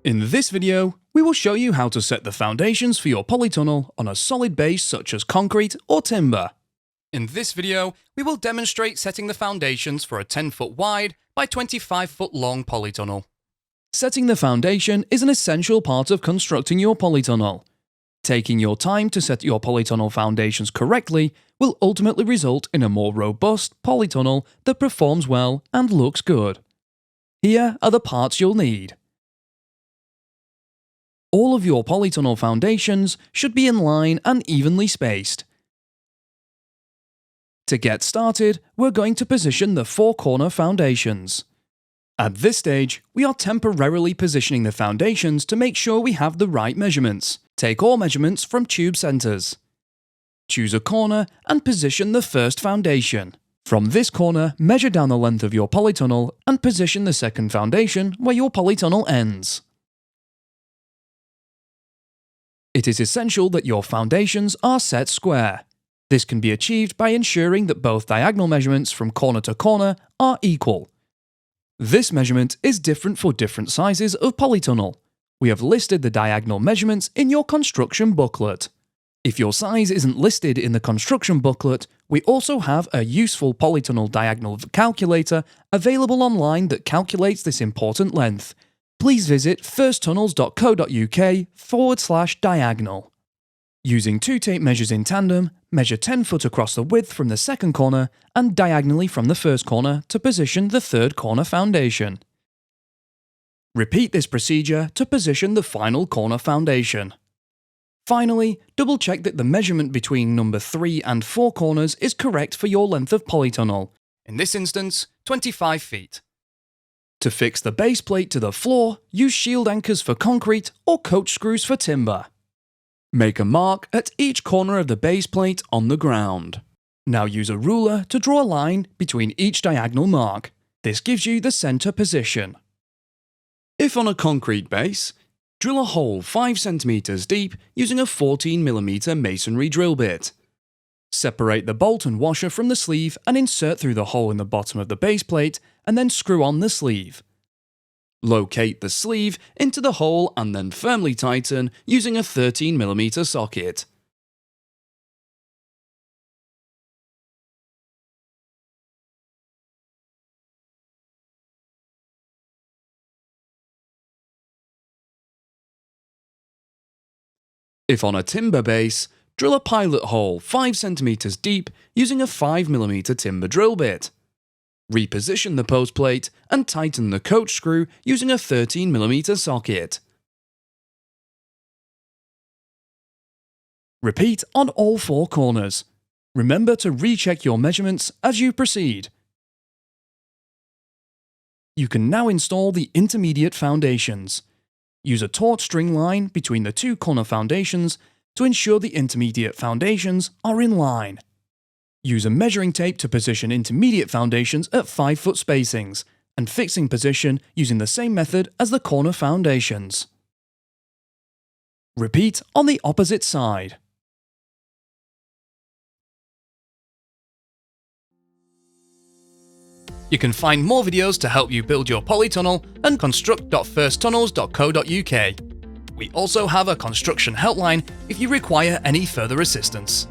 In this video, we will show you how to set the foundations for your polytunnel on a solid base such as concrete or timber. In this video, we will demonstrate setting the foundations for a 10-foot wide by 25-foot long polytunnel. Setting the foundation is an essential part of constructing your polytunnel. Taking your time to set your polytunnel foundations correctly will ultimately result in a more robust polytunnel that performs well and looks good. Here are the parts you'll need. All of your polytunnel foundations should be in line and evenly spaced. To get started, we're going to position the four-corner foundations. At this stage, we are temporarily positioning the foundations to make sure we have the right measurements. Take all measurements from tube centers. Choose a corner and position the first foundation. From this corner, measure down the length of your polytunnel and position the second foundation where your polytunnel ends. It is essential that your foundations are set square. This can be achieved by ensuring that both diagonal measurements from corner to corner are equal. This measurement is different for different sizes of polytunnel. We have listed the diagonal measurements in your construction booklet. If your size isn't listed in the construction booklet, we also have a useful polytunnel diagonal calculator available online that calculates this important length. Please visit firsttunnels.co.uk/diagonal. Using two tape measures in tandem, measure 10 foot across the width from the second corner and diagonally from the first corner to position the third corner foundation. Repeat this procedure to position the final corner foundation. Finally, double check that the measurement between number 3 and 4 corners is correct for your length of polytunnel, in this instance, 25 feet. To fix the base plate to the floor, use shield anchors for concrete or coach screws for timber. Make a mark at each corner of the base plate on the ground. Now use a ruler to draw a line between each diagonal mark. This gives you the center position. If on a concrete base, drill a hole 5 cm deep using a 14mm masonry drill bit. Separate the bolt and washer from the sleeve and insert through the hole in the bottom of the base plate and then screw on the sleeve. Locate the sleeve into the hole and then firmly tighten using a 13mm socket. If on a timber base, drill a pilot hole 5 cm deep using a 5mm timber drill bit. Reposition the post plate and tighten the coach screw using a 13mm socket. Repeat on all 4 corners. Remember to recheck your measurements as you proceed. You can now install the intermediate foundations. Use a taut string line between the 2 corner foundations to ensure the intermediate foundations are in line. Use a measuring tape to position intermediate foundations at 5-foot spacings, and fixing position using the same method as the corner foundations. Repeat on the opposite side. You can find more videos to help you build your polytunnel at construct.firsttunnels.co.uk. We also have a construction helpline if you require any further assistance.